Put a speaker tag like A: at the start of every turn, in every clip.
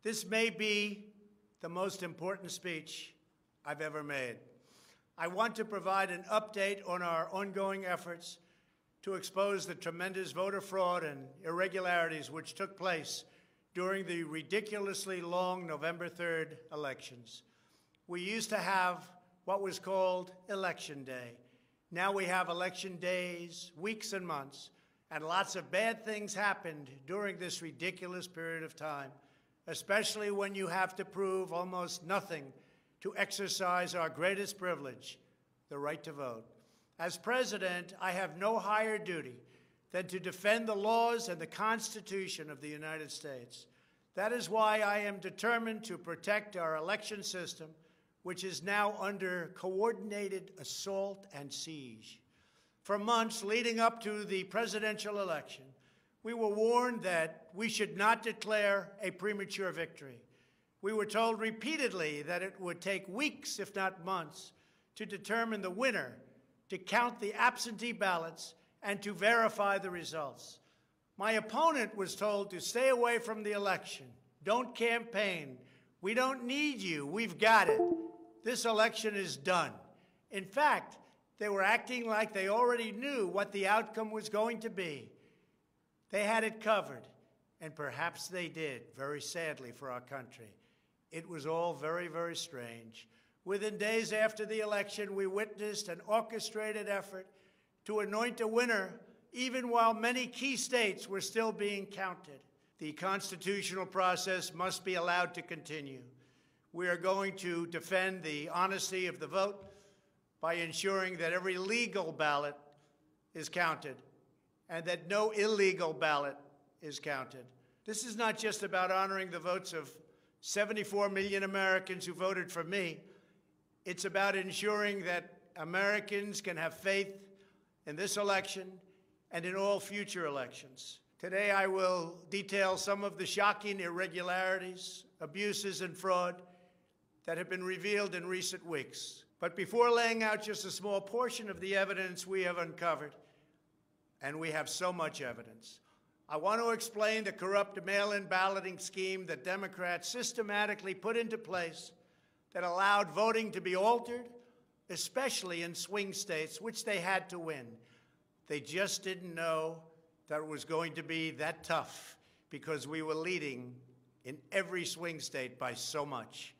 A: This may be the most important speech I've ever made. I want to provide an update on our ongoing efforts to expose the tremendous voter fraud and irregularities which took place during the ridiculously long November 3rd elections. We used to have what was called Election Day. Now we have election days, weeks and months, and lots of bad things happened during this ridiculous period of time, especially when you have to prove almost nothing to exercise our greatest privilege, the right to vote. As president, I have no higher duty than to defend the laws and the Constitution of the United States. That is why I am determined to protect our election system, which is now under coordinated assault and siege. For months leading up to the presidential election, we were warned that we should not declare a premature victory. We were told repeatedly that it would take weeks, if not months, to determine the winner, to count the absentee ballots, and to verify the results. My opponent was told to stay away from the election. Don't campaign. We don't need you. We've got it. This election is done. In fact, they were acting like they already knew what the outcome was going to be. They had it covered, and perhaps they did, very sadly for our country. It was all very, very strange. Within days after the election, we witnessed an orchestrated effort to anoint a winner, even while many key states were still being counted. The constitutional process must be allowed to continue. We are going to defend the honesty of the vote by ensuring that every legal ballot is counted and that no illegal ballot is counted. This is not just about honoring the votes of 74 million Americans who voted for me. It's about ensuring that Americans can have faith in this election and in all future elections. Today, I will detail some of the shocking irregularities, abuses, and fraud that have been revealed in recent weeks. But before laying out just a small portion of the evidence we have uncovered, and we have so much evidence, I want to explain the corrupt mail-in balloting scheme that Democrats systematically put into place that allowed voting to be altered, especially in swing states, which they had to win. They just didn't know that it was going to be that tough because we were leading in every swing state by so much,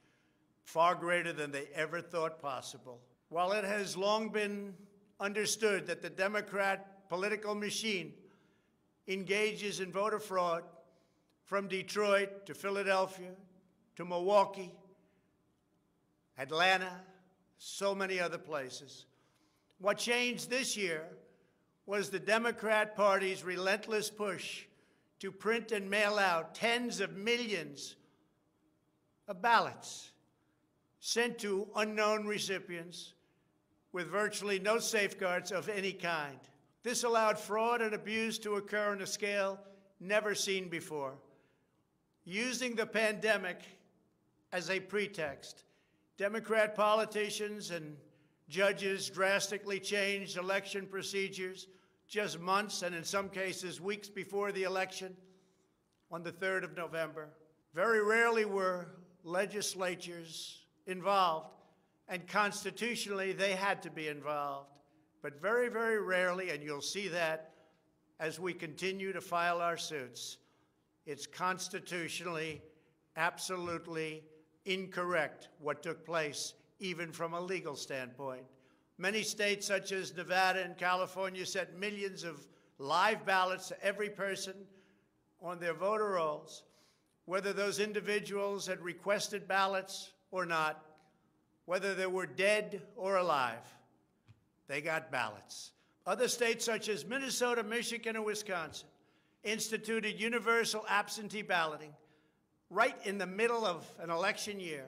A: far greater than they ever thought possible. While it has long been understood that the Democrat political machine engages in voter fraud from Detroit to Philadelphia to Milwaukee, Atlanta, so many other places. What changed this year was the Democrat Party's relentless push to print and mail out tens of millions of ballots sent to unknown recipients with virtually no safeguards of any kind. This allowed fraud and abuse to occur on a scale never seen before. Using the pandemic as a pretext, Democrat politicians and judges drastically changed election procedures just months and in some cases weeks before the election on the 3rd of November. Very rarely were legislatures involved, and constitutionally they had to be involved. But very, very rarely, and you'll see that as we continue to file our suits, it's constitutionally absolutely incorrect what took place, even from a legal standpoint. Many states, such as Nevada and California, sent millions of live ballots to every person on their voter rolls, whether those individuals had requested ballots or not, whether they were dead or alive. They got ballots. Other states, such as Minnesota, Michigan, and Wisconsin, instituted universal absentee balloting right in the middle of an election year,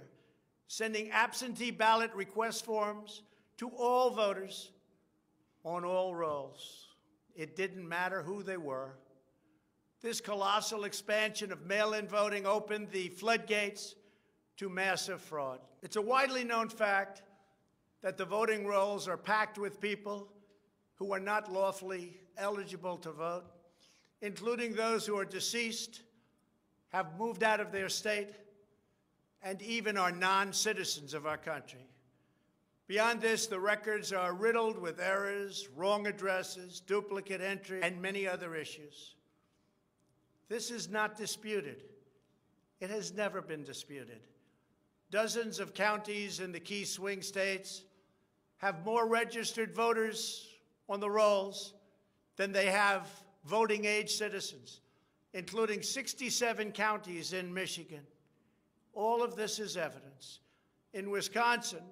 A: sending absentee ballot request forms to all voters on all rolls. It didn't matter who they were. This colossal expansion of mail-in voting opened the floodgates to massive fraud. It's a widely known fact that the voting rolls are packed with people who are not lawfully eligible to vote, including those who are deceased, have moved out of their state, and even are non-citizens of our country. Beyond this, the records are riddled with errors, wrong addresses, duplicate entry, and many other issues. This is not disputed. It has never been disputed. Dozens of counties in the key swing states have more registered voters on the rolls than they have voting-age citizens, including 67 counties in Michigan. All of this is evidence. In Wisconsin,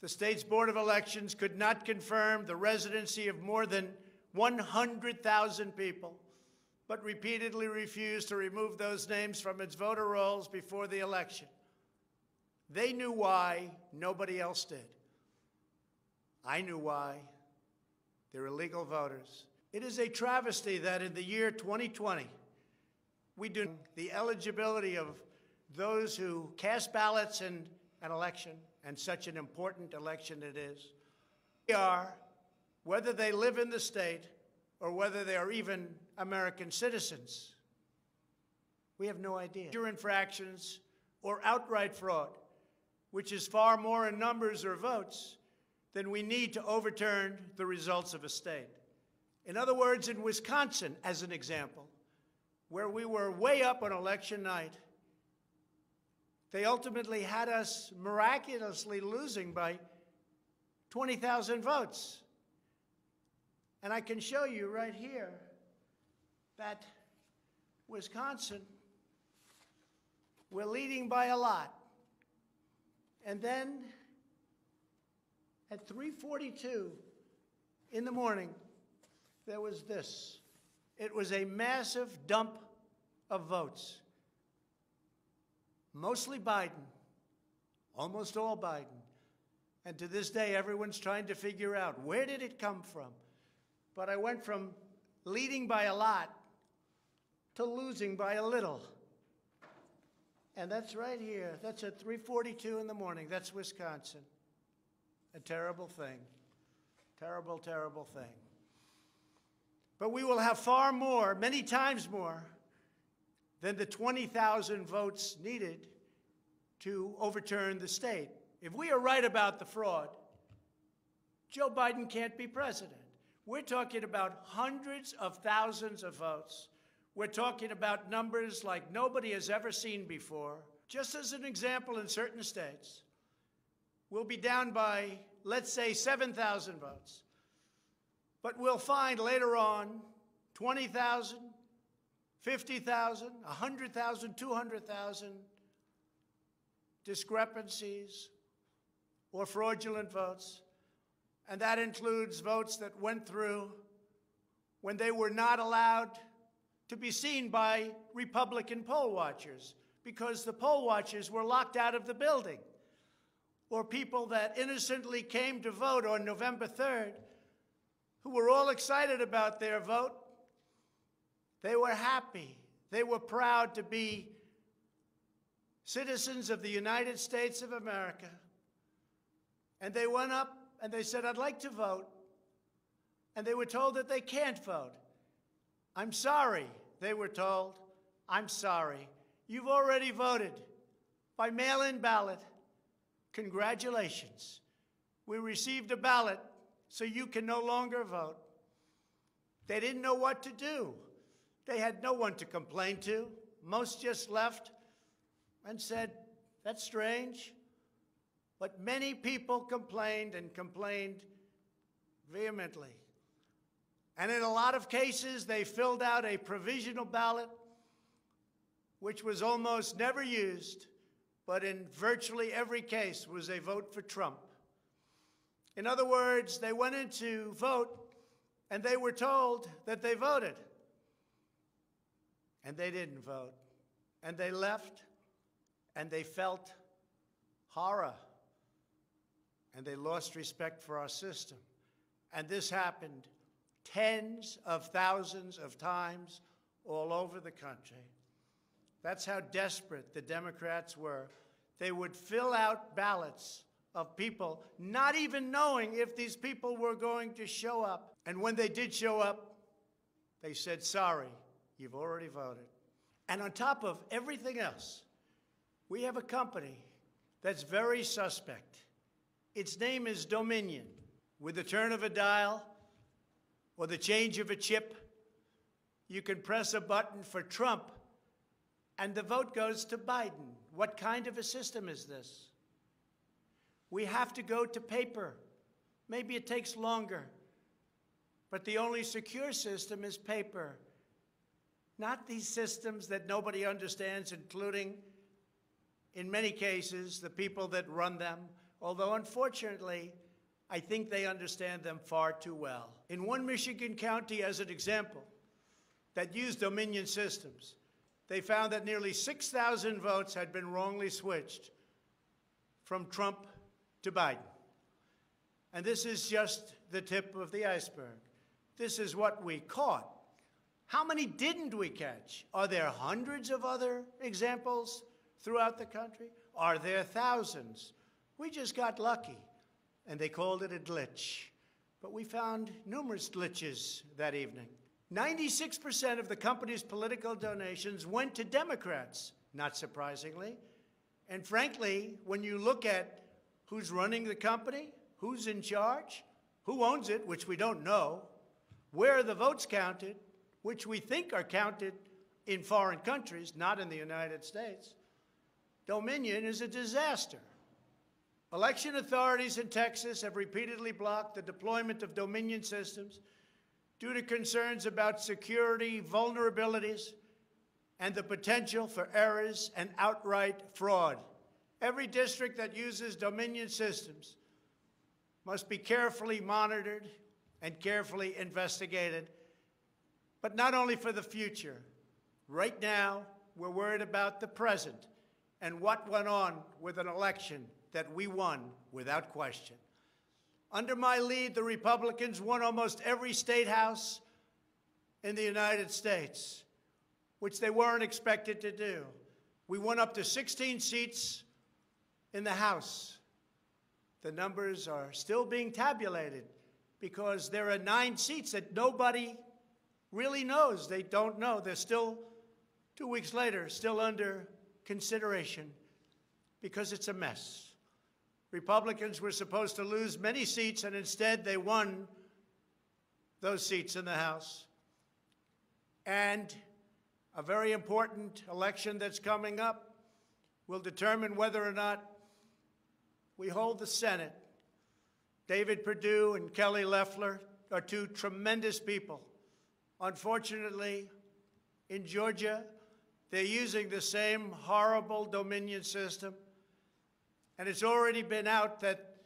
A: the state's Board of Elections could not confirm the residency of more than 100,000 people, but repeatedly refused to remove those names from its voter rolls before the election. They knew why, nobody else did. I knew why. They're illegal voters. It is a travesty that in the year 2020, we do the eligibility of those who cast ballots in an election, and such an important election it is. They are, whether they live in the state or whether they are even American citizens. We have no idea. Major infractions or outright fraud, which is far more in numbers or votes than we need to overturn the results of a state. In other words, in Wisconsin, as an example, where we were way up on election night, they ultimately had us miraculously losing by 20,000 votes. And I can show you right here that Wisconsin, we're leading by a lot. And then at 3:42 in the morning, there was this. It was a massive dump of votes. Mostly Biden, almost all Biden. And to this day, everyone's trying to figure out, where did it come from? But I went from leading by a lot to losing by a little. And that's right here. That's at 3:42 in the morning. That's Wisconsin. A terrible thing. Terrible, terrible thing. But we will have far more, many times more, than the 20,000 votes needed to overturn the state. If we are right about the fraud, Joe Biden can't be president. We're talking about hundreds of thousands of votes. We're talking about numbers like nobody has ever seen before. Just as an example, in certain states, we'll be down by, let's say, 7,000 votes. But we'll find later on 20,000, 50,000, 100,000, 200,000 discrepancies or fraudulent votes. And that includes votes that went through when they were not allowed to be seen by Republican poll watchers because the poll watchers were locked out of the building. Or people that innocently came to vote on November 3rd who were all excited about their vote. They were happy. They were proud to be citizens of the United States of America. And they went up and they said, I'd like to vote. And they were told that they can't vote. I'm sorry, they were told. I'm sorry. You've already voted by mail-in ballot. Congratulations. We received a ballot, so you can no longer vote. They didn't know what to do. They had no one to complain to. Most just left and said, that's strange. But many people complained and complained vehemently. And in a lot of cases, they filled out a provisional ballot, which was almost never used, but in virtually every case was a vote for Trump. In other words, they went in to vote, and they were told that they voted. And they didn't vote. And they left, and they felt horror. And they lost respect for our system. And this happened tens of thousands of times all over the country. That's how desperate the Democrats were. They would fill out ballots of people, not even knowing if these people were going to show up. And when they did show up, they said, sorry, you've already voted. And on top of everything else, We have a company that's very suspect. Its name is Dominion. With the turn of a dial or the change of a chip, you can press a button for Trump and the vote goes to Biden. What kind of a system is this? We have to go to paper. Maybe it takes longer, but the only secure system is paper. Not these systems that nobody understands, including, in many cases, the people that run them, although unfortunately, I think they understand them far too well. In one Michigan county, as an example, that used Dominion systems, they found that nearly 6,000 votes had been wrongly switched from Trump to Biden. And this is just the tip of the iceberg. This is what we caught. How many didn't we catch? Are there hundreds of other examples throughout the country? Are there thousands? We just got lucky, and they called it a glitch. But we found numerous glitches that evening. 96% of the company's political donations went to Democrats, not surprisingly. And frankly, when you look at who's running the company, who's in charge, who owns it, which we don't know, where are the votes counted, which we think are counted in foreign countries, not in the United States, Dominion is a disaster. Election authorities in Texas have repeatedly blocked the deployment of Dominion systems due to concerns about security vulnerabilities and the potential for errors and outright fraud. Every district that uses Dominion systems must be carefully monitored and carefully investigated, but not only for the future. Right now, we're worried about the present and what went on with an election that we won without question. Under my lead, the Republicans won almost every state house in the United States, which they weren't expected to do. We won up to 16 seats in the House. The numbers are still being tabulated because there are 9 seats that nobody really knows. They don't know. They're still, 2 weeks later, still under consideration because it's a mess. Republicans were supposed to lose many seats, and instead they won those seats in the House. And a very important election that's coming up will determine whether or not we hold the Senate. David Perdue and Kelly Loeffler are 2 tremendous people. Unfortunately, in Georgia, they're using the same horrible Dominion system. And it's already been out that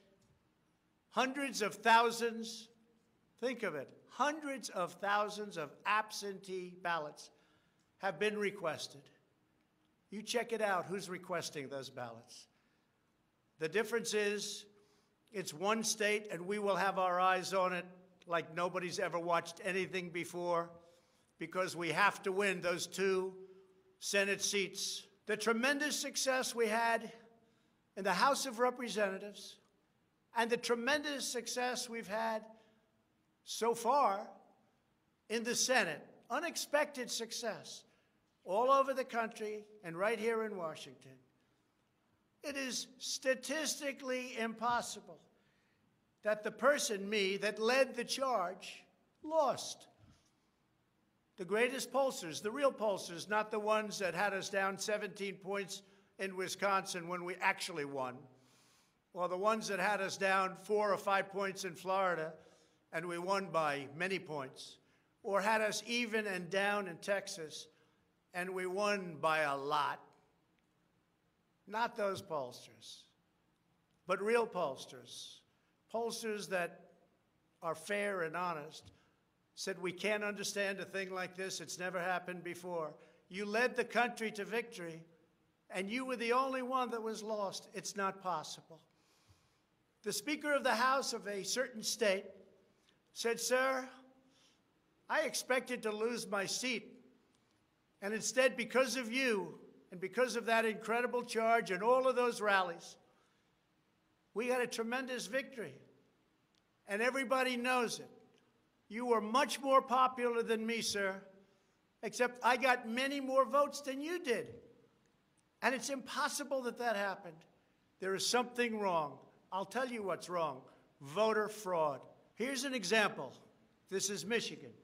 A: hundreds of thousands, think of it, hundreds of thousands of absentee ballots have been requested. You check it out, who's requesting those ballots. The difference is it's one state, and we will have our eyes on it like nobody's ever watched anything before, because we have to win those 2 Senate seats. The tremendous success we had in the House of Representatives and the tremendous success we've had so far in the Senate, unexpected success all over the country and right here in Washington. It is statistically impossible that the person, me, that led the charge lost. The greatest pollsters, the real pollsters, not the ones that had us down 17 points in Wisconsin when we actually won, or the ones that had us down 4 or 5 points in Florida and we won by many points, or had us even and down in Texas and we won by a lot. Not those pollsters, but real pollsters, pollsters that are fair and honest, said we can't understand a thing like this. It's never happened before. You led the country to victory, and you were the only one that was lost. It's not possible. The Speaker of the House of a certain state said, "Sir, I expected to lose my seat, and instead, because of you and because of that incredible charge and all of those rallies, we had a tremendous victory, and everybody knows it. You were much more popular than me, sir, except I got many more votes than you did. And it's impossible that that happened. There is something wrong. I'll tell you what's wrong. Voter fraud. Here's an example. This is Michigan.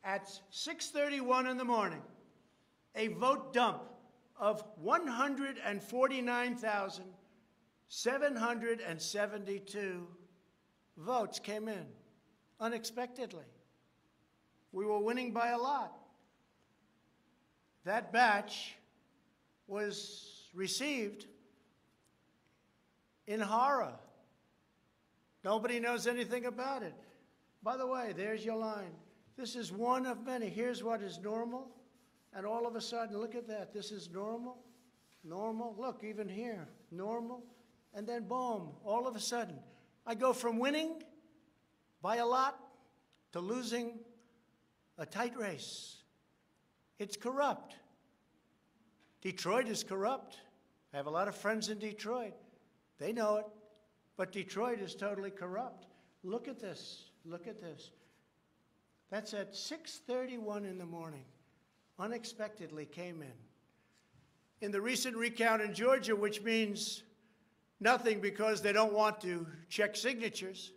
A: At 6:31 in the morning, a vote dump of 149,772 votes came in unexpectedly. We were winning by a lot. That batch was received in horror. Nobody knows anything about it. By the way, there's your line. This is one of many. Here's what is normal. And all of a sudden, look at that. This is normal, normal. Look, even here, normal. And then, boom, all of a sudden, I go from winning by a lot to losing a tight race. It's corrupt. Detroit is corrupt. I have a lot of friends in Detroit. They know it. But Detroit is totally corrupt. Look at this. Look at this. That's at 6:31 in the morning. Unexpectedly came in. In the recent recount in Georgia, which means nothing because they don't want to check signatures.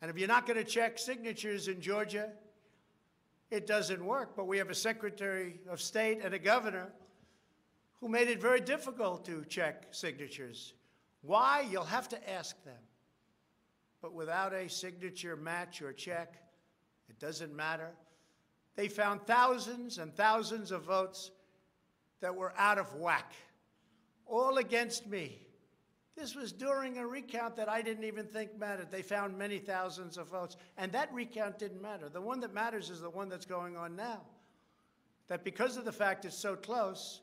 A: And if you're not going to check signatures in Georgia, it doesn't work. But we have a Secretary of State and a governor who made it very difficult to check signatures. Why? You'll have to ask them. But without a signature match or check, it doesn't matter. They found thousands and thousands of votes that were out of whack, all against me. This was during a recount that I didn't even think mattered. They found many thousands of votes, and that recount didn't matter. The one that matters is the one that's going on now. That because of the fact it's so close,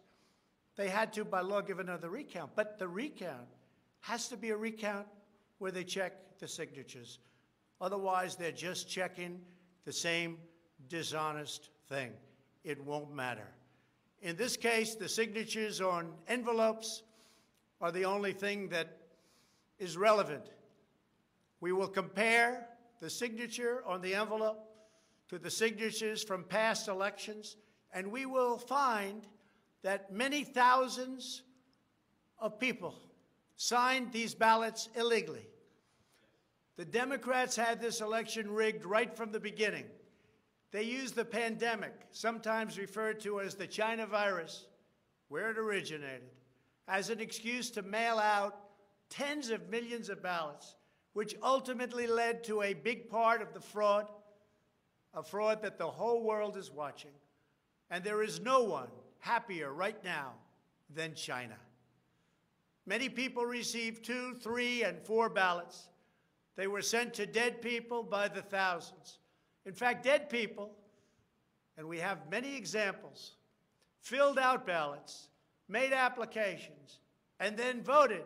A: they had to, by law, give another recount. But the recount has to be a recount where they check the signatures. Otherwise, they're just checking the same dishonest thing. It won't matter. In this case, the signatures on envelopes are the only thing that is relevant. We will compare the signature on the envelope to the signatures from past elections, and we will find that many thousands of people signed these ballots illegally. The Democrats had this election rigged right from the beginning. They used the pandemic, sometimes referred to as the China virus, where it originated, as an excuse to mail out tens of millions of ballots, which ultimately led to a big part of the fraud, a fraud that the whole world is watching. And there is no one happier right now than China. Many people received 2, 3, and 4 ballots. They were sent to dead people by the thousands. In fact, dead people, and we have many examples, filled out ballots, made applications, and then voted,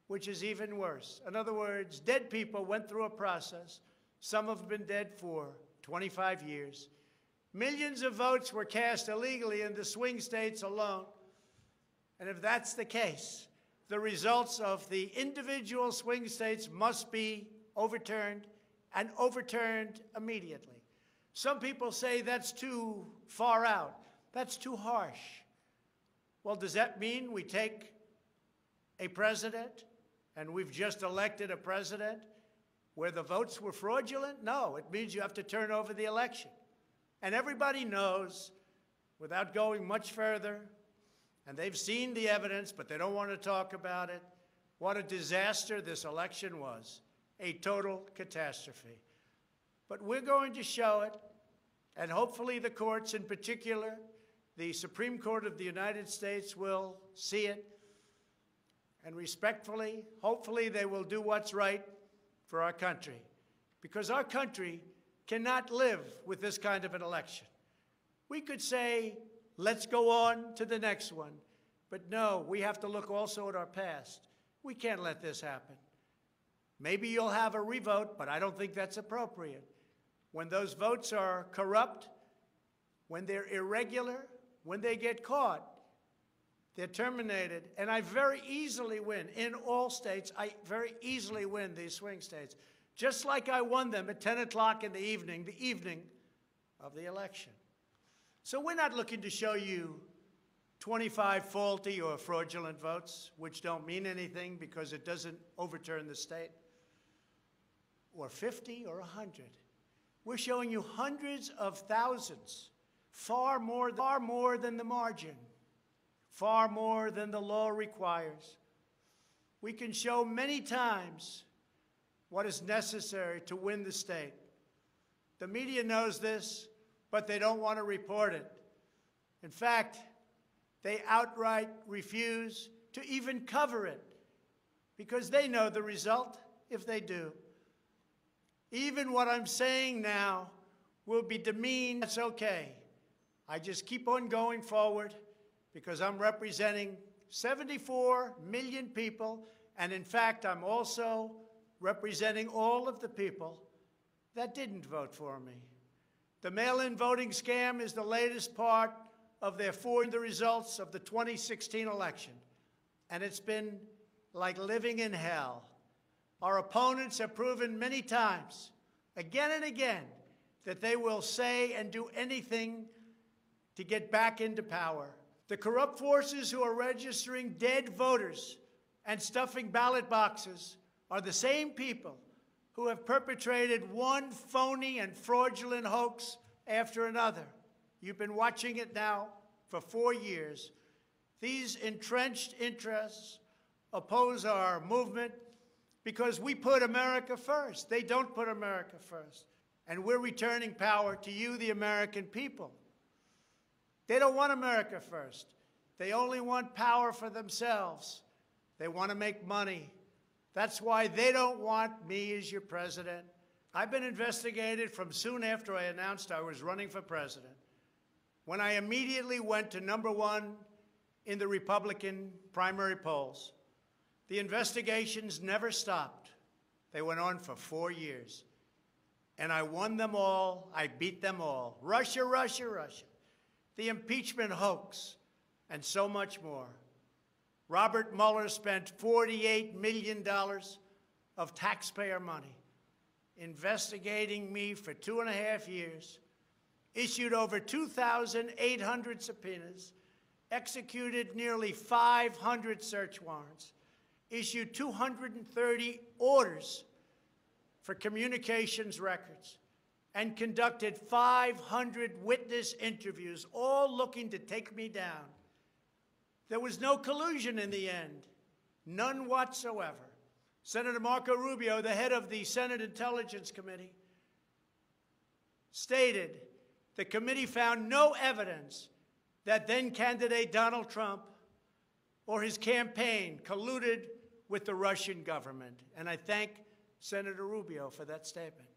A: which is even worse. In other words, dead people went through a process. Some have been dead for 25 years. Millions of votes were cast illegally in the swing states alone. And if that's the case, the results of the individual swing states must be overturned, and overturned immediately. Some people say that's too far out. That's too harsh. Well, does that mean we take a president, and we've just elected a president, where the votes were fraudulent? No, it means you have to turn over the election. And everybody knows, without going much further, and they've seen the evidence, but they don't want to talk about it, what a disaster this election was. A total catastrophe. But we're going to show it, and hopefully the courts, in particular, the Supreme Court of the United States, will see it. And respectfully, hopefully they will do what's right for our country. Because our country cannot live with this kind of an election. We could say, let's go on to the next one. But no, we have to look also at our past. We can't let this happen. Maybe you'll have a revote, but I don't think that's appropriate. When those votes are corrupt, when they're irregular, when they get caught, they're terminated. And I very easily win. In all states, I very easily win these swing states. Just like I won them at 10 o'clock in the evening of the election. So we're not looking to show you 25 faulty or fraudulent votes, which don't mean anything because it doesn't overturn the state, or 50 or 100. We're showing you hundreds of thousands, far more than the margin, far more than the law requires. We can show many times what is necessary to win the state. The media knows this, but they don't want to report it. In fact, they outright refuse to even cover it because they know the result if they do. Even what I'm saying now will be demeaned. That's okay. I just keep on going forward because I'm representing 74 million people, and in fact, I'm also representing all of the people that didn't vote for me. The mail-in voting scam is the latest part of their the results of the 2016 election, and it's been like living in hell. Our opponents have proven many times, again and again, that they will say and do anything to get back into power. The corrupt forces who are registering dead voters and stuffing ballot boxes are the same people who have perpetrated one phony and fraudulent hoax after another. You've been watching it now for 4 years. These entrenched interests oppose our movement because we put America first. They don't put America first. And we're returning power to you, the American people. They don't want America first. They only want power for themselves. They want to make money. That's why they don't want me as your president. I've been investigated from soon after I announced I was running for president, when I immediately went to #1 in the Republican primary polls. The investigations never stopped. They went on for 4 years. And I won them all. I beat them all. Russia, Russia, Russia. The impeachment hoax, and so much more. Robert Mueller spent $48 million of taxpayer money investigating me for 2.5 years, issued over 2,800 subpoenas, executed nearly 500 search warrants, issued 230 orders for communications records, and conducted 500 witness interviews, all looking to take me down. There was no collusion in the end, none whatsoever. Senator Marco Rubio, the head of the Senate Intelligence Committee, stated the committee found no evidence that then-candidate Donald Trump or his campaign colluded with the Russian government. And I thank Senator Rubio for that statement.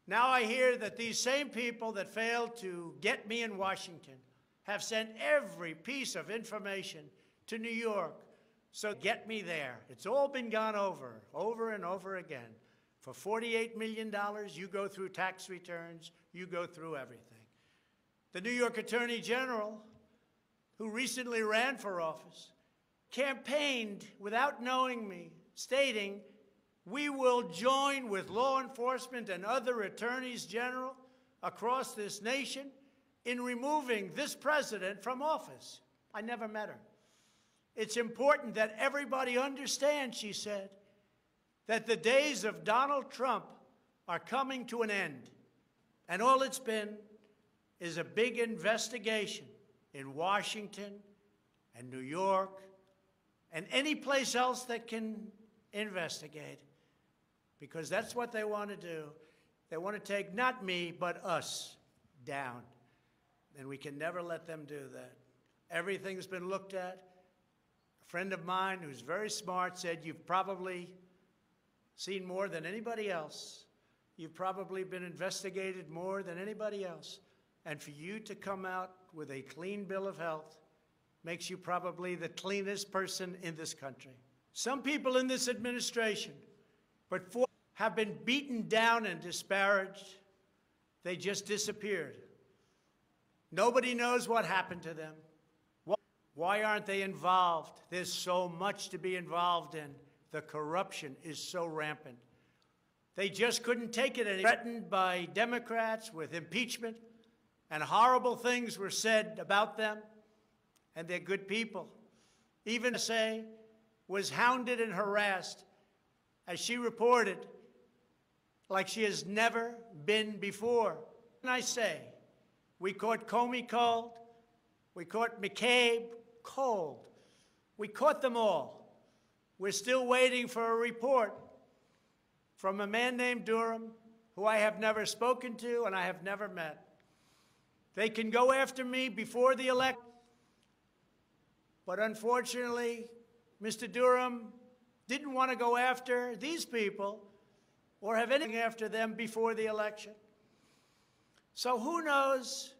A: Now I hear that these same people that failed to get me in Washington have sent every piece of information to New York, so get me there. It's all been gone over and over again. For $48 million, you go through tax returns, you go through everything. The New York Attorney General, who recently ran for office, campaigned without knowing me, stating, "We will join with law enforcement and other attorneys general across this nation in removing this president from office." I never met her. It's important that everybody understand, she said, that the days of Donald Trump are coming to an end. And all it's been is a big investigation in Washington and New York and any place else that can investigate, because that's what they want to do. They want to take not me, but us down. And we can never let them do that. Everything's been looked at. A friend of mine who's very smart said, "You've probably seen more than anybody else. You've probably been investigated more than anybody else. And for you to come out with a clean bill of health makes you probably the cleanest person in this country." Some people in this administration, but four have been beaten down and disparaged. They just disappeared. Nobody knows what happened to them. Why aren't they involved? There's so much to be involved in. The corruption is so rampant. They just couldn't take it anymore. Threatened by Democrats with impeachment, and horrible things were said about them. and they're good people. Even say was hounded and harassed, as she reported, like she has never been before. And I say, we caught Comey cold, we caught McCabe cold, we caught them all. We're still waiting for a report from a man named Durham, who I have never spoken to and I have never met. They can go after me before the election, but unfortunately, Mr. Durham didn't want to go after these people or have anything after them before the election. So who knows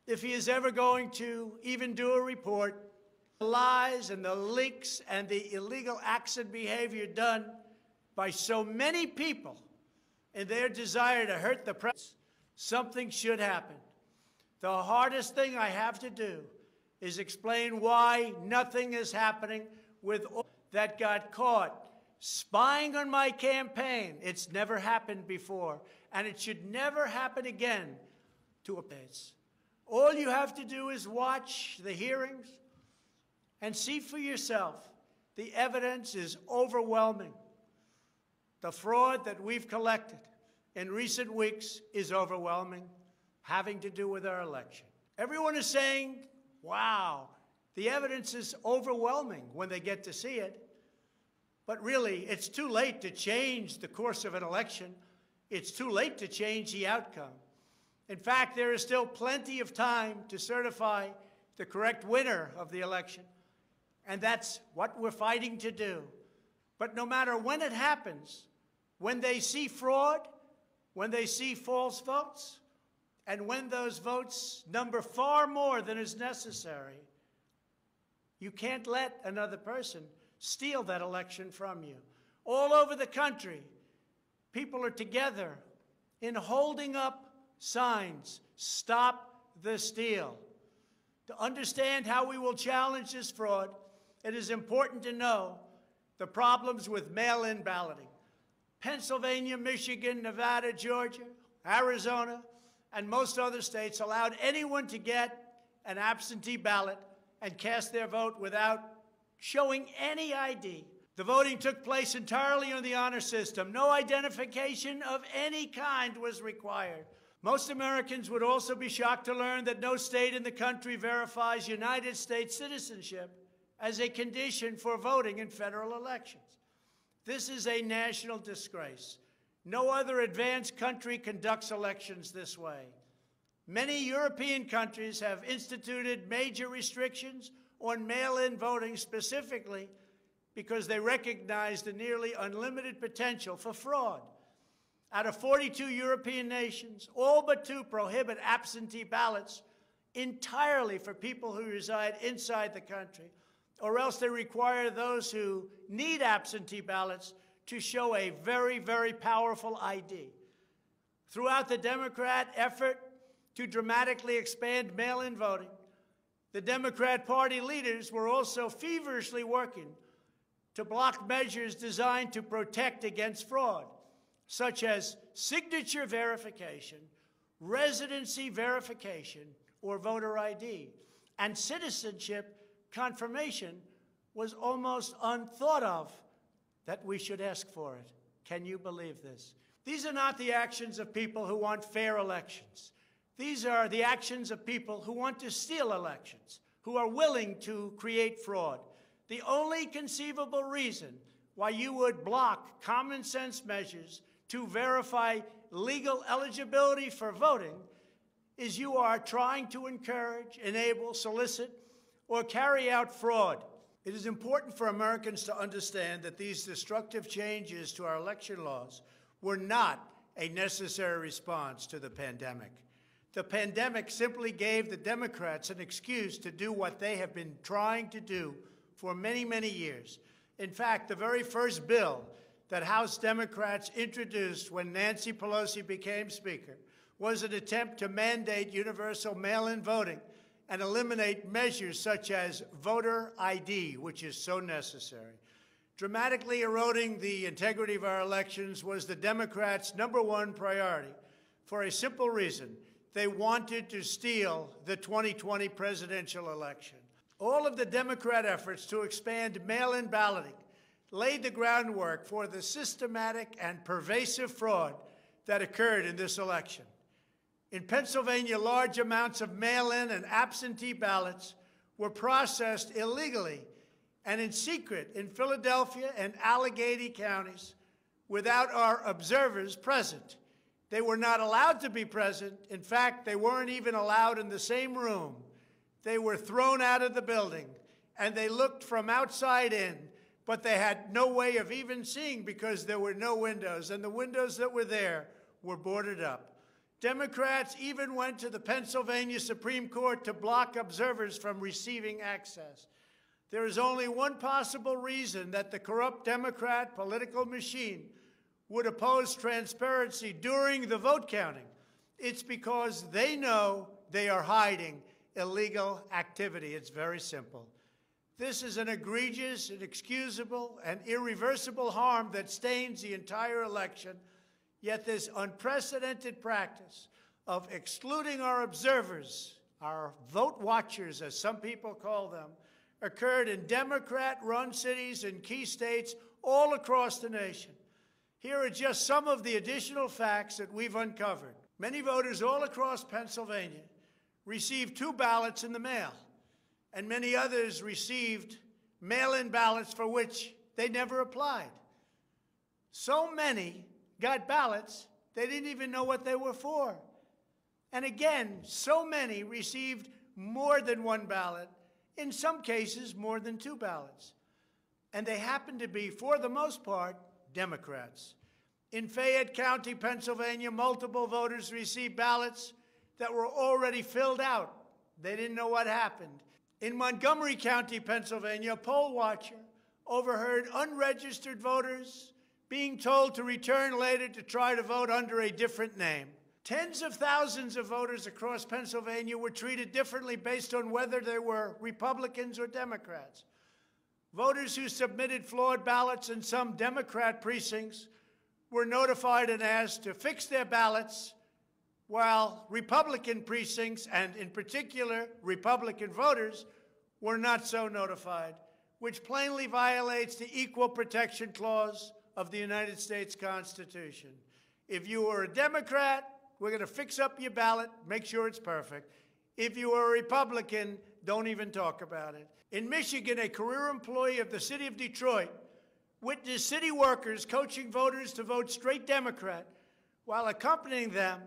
A: if he is ever going to even do a report. The lies and the leaks and the illegal acts and behavior done by so many people in their desire to hurt the press, something should happen. The hardest thing I have to do is explain why nothing is happening with all that got caught spying on my campaign. It's never happened before, and it should never happen again to a place. All you have to do is watch the hearings and see for yourself. The evidence is overwhelming. The fraud that we've collected in recent weeks is overwhelming, having to do with our election. Everyone is saying, wow, the evidence is overwhelming when they get to see it. But really, it's too late to change the course of an election. It's too late to change the outcome. In fact, there is still plenty of time to certify the correct winner of the election. And that's what we're fighting to do. But no matter when it happens, when they see fraud, when they see false votes, and when those votes number far more than is necessary, you can't let another person steal that election from you. All over the country, people are together in holding up signs, "Stop the Steal." To understand how we will challenge this fraud, it is important to know the problems with mail-in balloting. Pennsylvania, Michigan, Nevada, Georgia, Arizona, and most other states allowed anyone to get an absentee ballot and cast their vote without showing any ID. The voting took place entirely on the honor system. No identification of any kind was required. Most Americans would also be shocked to learn that no state in the country verifies United States citizenship as a condition for voting in federal elections. This is a national disgrace. No other advanced country conducts elections this way. Many European countries have instituted major restrictions on mail-in voting specifically because they recognize the nearly unlimited potential for fraud. Out of 42 European nations, all but 2 prohibit absentee ballots entirely for people who reside inside the country, or else they require those who need absentee ballots to show a very, very powerful ID. Throughout the Democrat effort to dramatically expand mail-in voting, the Democrat Party leaders were also feverishly working to block measures designed to protect against fraud, such as signature verification, residency verification, or voter ID, and citizenship confirmation was almost unthought of that we should ask for it. Can you believe this? These are not the actions of people who want fair elections. These are the actions of people who want to steal elections, who are willing to create fraud. The only conceivable reason why you would block common sense measures to verify legal eligibility for voting is you are trying to encourage, enable, solicit, or carry out fraud. It is important for Americans to understand that these destructive changes to our election laws were not a necessary response to the pandemic. The pandemic simply gave the Democrats an excuse to do what they have been trying to do for many, many years. In fact, the very first bill that House Democrats introduced when Nancy Pelosi became Speaker was an attempt to mandate universal mail-in voting and eliminate measures such as voter ID, which is so necessary. Dramatically eroding the integrity of our elections was the Democrats' #1 priority for a simple reason. They wanted to steal the 2020 presidential election. All of the Democrat efforts to expand mail-in balloting laid the groundwork for the systematic and pervasive fraud that occurred in this election. In Pennsylvania, large amounts of mail-in and absentee ballots were processed illegally and in secret in Philadelphia and Allegheny counties without our observers present. They were not allowed to be present. In fact, they weren't even allowed in the same room. They were thrown out of the building, and they looked from outside in, but they had no way of even seeing because there were no windows, and the windows that were there were boarded up. Democrats even went to the Pennsylvania Supreme Court to block observers from receiving access. There is only one possible reason that the corrupt Democrat political machine would oppose transparency during the vote counting. It's because they know they are hiding illegal activity. It's very simple. This is an egregious, inexcusable, and irreversible harm that stains the entire election. Yet this unprecedented practice of excluding our observers, our vote watchers, as some people call them, occurred in Democrat-run cities and key states all across the nation. Here are just some of the additional facts that we've uncovered. Many voters all across Pennsylvania received 2 ballots in the mail, and many others received mail-in ballots for which they never applied. So many got ballots, they didn't even know what they were for. And again, so many received more than 1 ballot, in some cases more than 2 ballots. And they happened to be, for the most part, Democrats. In Fayette County, Pennsylvania, multiple voters received ballots that were already filled out. They didn't know what happened. In Montgomery County, Pennsylvania, a poll watcher overheard unregistered voters being told to return later to try to vote under a different name. Tens of thousands of voters across Pennsylvania were treated differently based on whether they were Republicans or Democrats. Voters who submitted flawed ballots in some Democrat precincts were notified and asked to fix their ballots, while Republican precincts, and in particular Republican voters, were not so notified, which plainly violates the Equal Protection Clause of the United States Constitution. If you are a Democrat, we're going to fix up your ballot, make sure it's perfect. If you are a Republican, don't even talk about it. In Michigan, a career employee of the city of Detroit witnessed city workers coaching voters to vote straight Democrat while accompanying them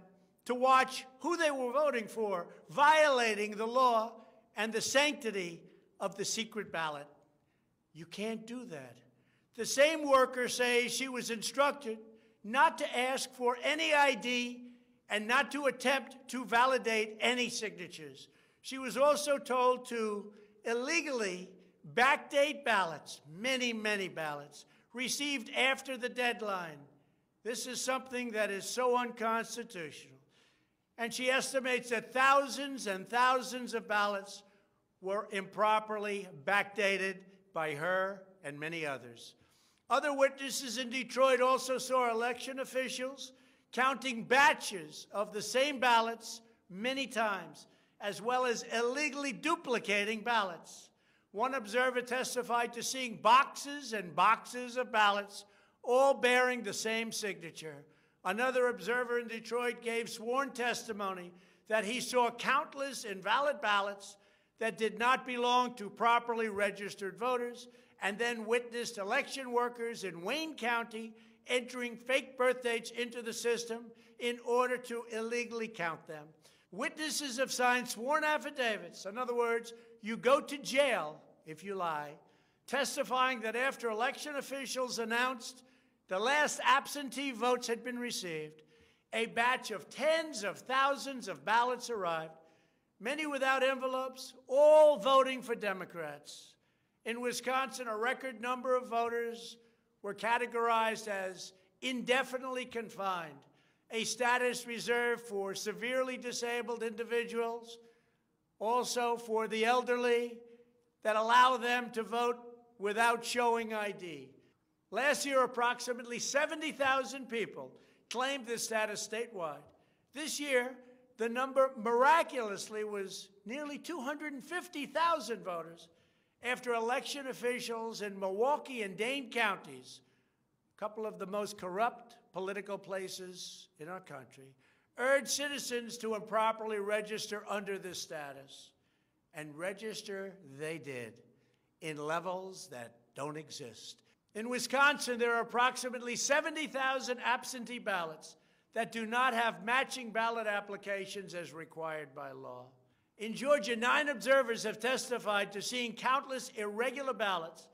A: to watch who they were voting for, violating the law and the sanctity of the secret ballot. You can't do that. The same worker says she was instructed not to ask for any ID and not to attempt to validate any signatures. She was also told to illegally backdate ballots, many, many ballots, received after the deadline. This is something that is so unconstitutional. And she estimates that thousands and thousands of ballots were improperly backdated by her and many others. Other witnesses in Detroit also saw election officials counting batches of the same ballots many times, as well as illegally duplicating ballots. One observer testified to seeing boxes and boxes of ballots, all bearing the same signature. Another observer in Detroit gave sworn testimony that he saw countless invalid ballots that did not belong to properly registered voters, and then witnessed election workers in Wayne County entering fake birth dates into the system in order to illegally count them. Witnesses have signed sworn affidavits. In other words, you go to jail if you lie, testifying that after election officials announced the last absentee votes had been received, a batch of tens of thousands of ballots arrived, many without envelopes, all voting for Democrats. In Wisconsin, a record number of voters were categorized as indefinitely confined, a status reserved for severely disabled individuals, also for the elderly, that allow them to vote without showing ID. Last year, approximately 70,000 people claimed this status statewide. This year, the number miraculously was nearly 250,000 voters after election officials in Milwaukee and Dane counties, a couple of the most corrupt political places in our country, urged citizens to improperly register under this status. And register they did in levels that don't exist. In Wisconsin, there are approximately 70,000 absentee ballots that do not have matching ballot applications as required by law. In Georgia, 9 observers have testified to seeing countless irregular ballots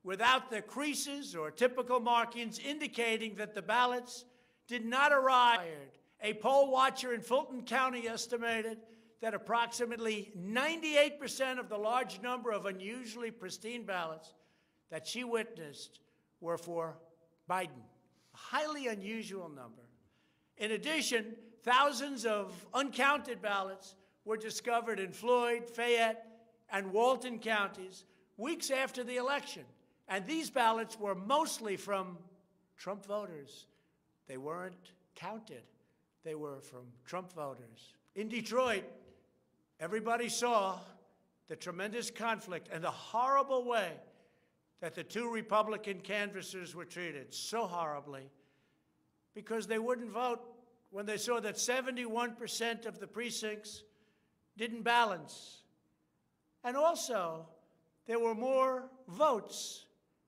A: without the creases or typical markings indicating that the ballots did not arrive. A poll watcher in Fulton County estimated that approximately 98% of the large number of unusually pristine ballots that she witnessed were for Biden, a highly unusual number. In addition, thousands of uncounted ballots were discovered in Floyd, Fayette, and Walton counties weeks after the election. And these ballots were mostly from Trump voters. They weren't counted. They were from Trump voters. In Detroit, everybody saw the tremendous conflict and the horrible way that the 2 Republican canvassers were treated, so horribly, because they wouldn't vote when they saw that 71% of the precincts didn't balance. And also, there were more votes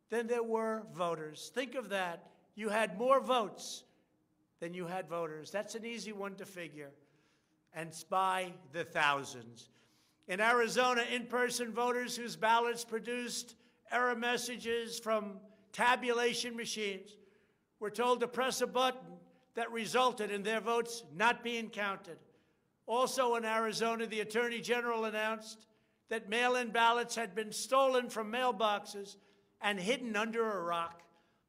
A: than there were voters. Think of that. You had more votes than you had voters. That's an easy one to figure. And it's by the thousands. In Arizona, in-person voters whose ballots produced error messages from tabulation machines were told to press a button that resulted in their votes not being counted. Also in Arizona, the Attorney General announced that mail-in ballots had been stolen from mailboxes and hidden under a rock.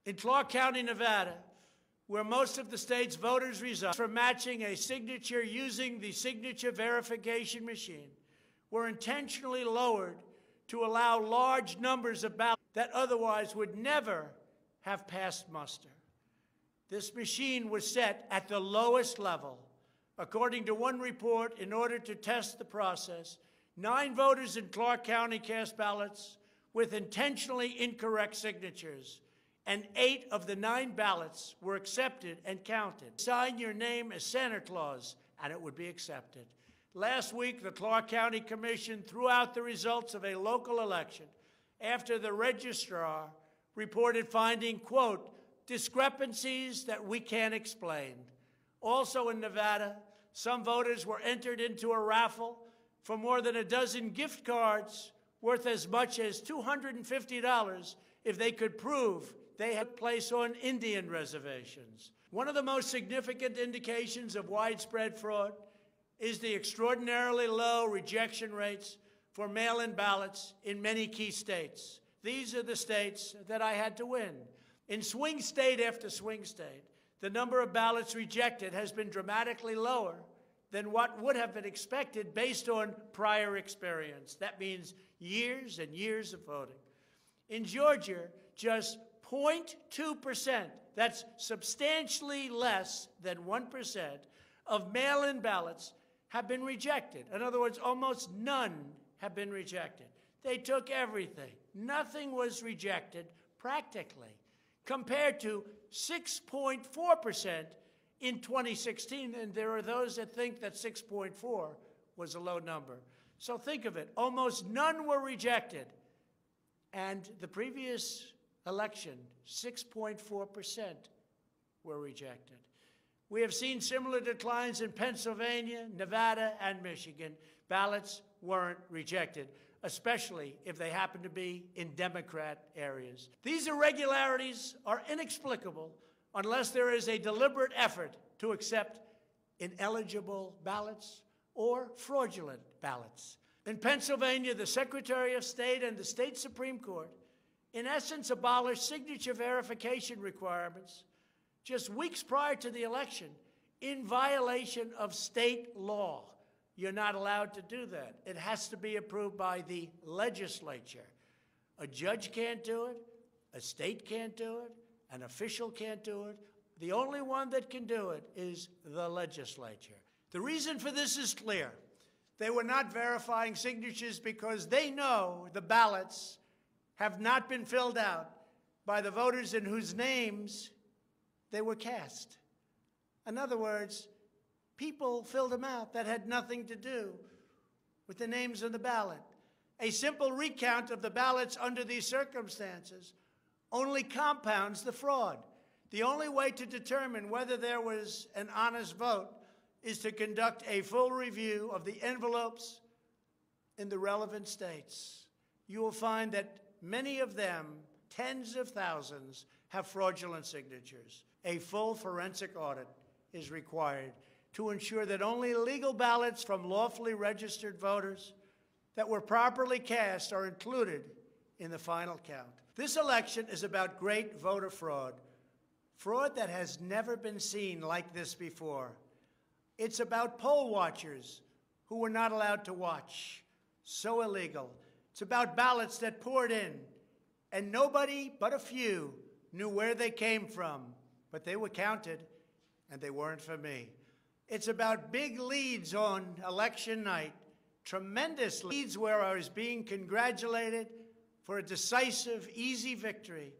A: In Clark County, Nevada, where most of the state's voters reside, for matching a signature using the signature verification machine were intentionally lowered to allow large numbers of ballots that otherwise would never have passed muster. This machine was set at the lowest level. According to one report, in order to test the process, 9 voters in Clark County cast ballots with intentionally incorrect signatures, and 8 of the 9 ballots were accepted and counted. Sign your name as Santa Claus, and it would be accepted. Last week, the Clark County Commission threw out the results of a local election after the registrar reported finding, quote, discrepancies that we can't explain. Also in Nevada, some voters were entered into a raffle for more than a dozen gift cards worth as much as $250 if they could prove they had place on Indian reservations. One of the most significant indications of widespread fraud is the extraordinarily low rejection rates for mail-in ballots in many key states. These are the states that I had to win. In swing state after swing state, the number of ballots rejected has been dramatically lower than what would have been expected based on prior experience. That means years and years of voting. In Georgia, just 0.2%, that's substantially less than 1%, of mail-in ballots have been rejected. In other words, almost none have been rejected. They took everything. Nothing was rejected practically, compared to 6.4% in 2016, and there are those that think that 6.4 was a low number. So think of it. Almost none were rejected. And the previous election, 6.4% were rejected. We have seen similar declines in Pennsylvania, Nevada, and Michigan. Ballots weren't rejected, especially if they happen to be in Democrat areas. These irregularities are inexplicable unless there is a deliberate effort to accept ineligible ballots or fraudulent ballots. In Pennsylvania, the Secretary of State and the state Supreme Court, in essence, abolished signature verification requirements just weeks prior to the election in violation of state law. You're not allowed to do that. It has to be approved by the legislature. A judge can't do it. A state can't do it. An official can't do it. The only one that can do it is the legislature. The reason for this is clear. They were not verifying signatures because they know the ballots have not been filled out by the voters in whose names they were cast. In other words, people filled them out that had nothing to do with the names on the ballot. A simple recount of the ballots under these circumstances only compounds the fraud. The only way to determine whether there was an honest vote is to conduct a full review of the envelopes in the relevant states. You will find that many of them, tens of thousands, have fraudulent signatures. A full forensic audit is required to ensure that only legal ballots from lawfully registered voters that were properly cast are included in the final count. This election is about great voter fraud, fraud that has never been seen like this before. It's about poll watchers who were not allowed to watch. So illegal. It's about ballots that poured in, and nobody but a few knew where they came from, but they were counted, and they weren't for me. It's about big leads on election night, tremendous leads where I was being congratulated for a decisive, easy victory,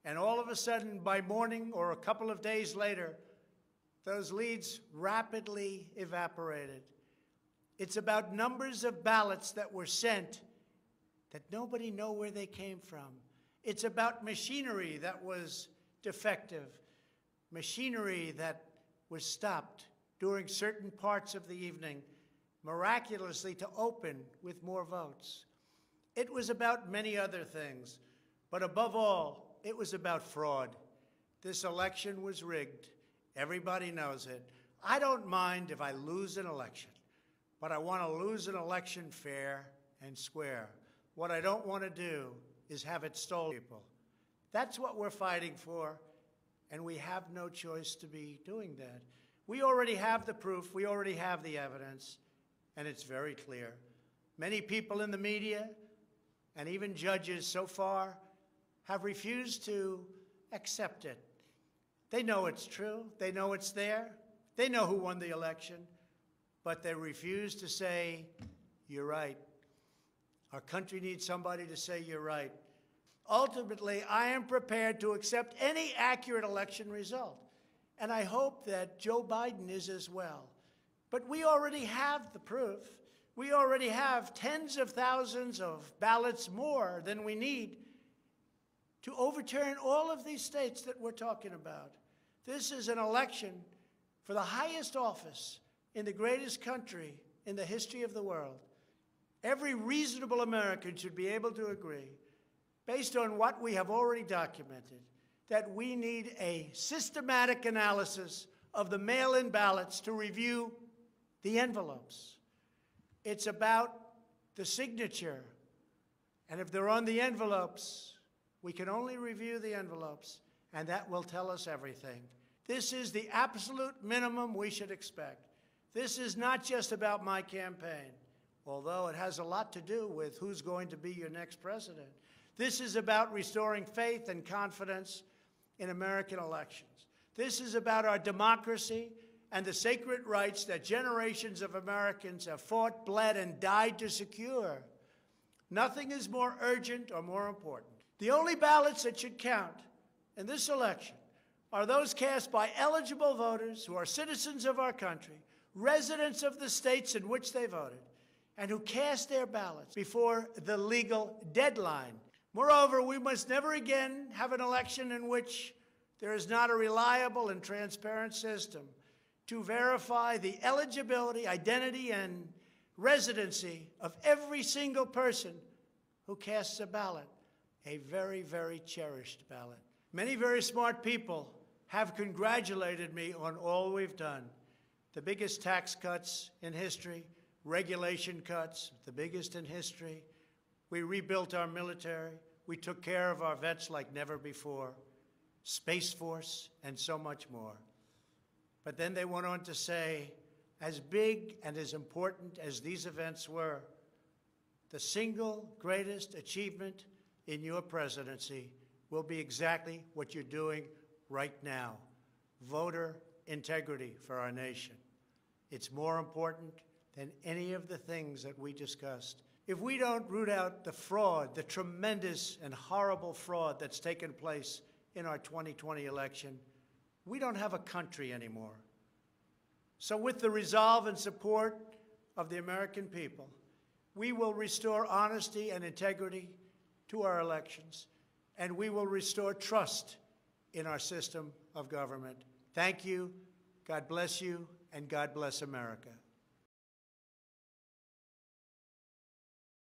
A: and all of a sudden, by morning or a couple of days later, those leads rapidly evaporated. It's about numbers of ballots that were sent that nobody knew where they came from. It's about machinery that was defective, machinery that was stopped during certain parts of the evening, miraculously to open with more votes. It was about many other things, but above all, it was about fraud. This election was rigged. Everybody knows it. I don't mind if I lose an election, but I want to lose an election fair and square. What I don't want to do is have it stolen. People. That's what we're fighting for, and we have no choice to be doing that. We already have the proof. We already have the evidence, and it's very clear. Many people in the media and even judges so far have refused to accept it. They know it's true. They know it's there. They know who won the election, but they refuse to say, you're right. Our country needs somebody to say you're right. Ultimately, I am prepared to accept any accurate election result, and I hope that Joe Biden is as well. But we already have the proof. We already have tens of thousands of ballots more than we need to overturn all of these states that we're talking about. This is an election for the highest office in the greatest country in the history of the world. Every reasonable American should be able to agree, based on what we have already documented, that we need a systematic analysis of the mail-in ballots to review the envelopes. It's about the signature. And if they're on the envelopes, we can only review the envelopes, and that will tell us everything. This is the absolute minimum we should expect. This is not just about my campaign, although it has a lot to do with who's going to be your next president. This is about restoring faith and confidence in American elections. This is about our democracy and the sacred rights that generations of Americans have fought, bled, and died to secure. Nothing is more urgent or more important. The only ballots that should count in this election are those cast by eligible voters who are citizens of our country, residents of the states in which they voted, and who cast their ballots before the legal deadline. Moreover, we must never again have an election in which there is not a reliable and transparent system to verify the eligibility, identity, and residency of every single person who casts a ballot, a very, very cherished ballot. Many very smart people have congratulated me on all we've done. The biggest tax cuts in history, regulation cuts, the biggest in history. We rebuilt our military. We took care of our vets like never before. Space Force, and so much more. But then they went on to say, as big and as important as these events were, the single greatest achievement in your presidency will be exactly what you're doing right now, voter integrity for our nation. It's more important than any of the things that we discussed. If we don't root out the fraud, the tremendous and horrible fraud that's taken place in our 2020 election, we don't have a country anymore. So with the resolve and support of the American people, we will restore honesty and integrity to our elections, and we will restore trust in our system of government. Thank you, God bless you, and God bless America.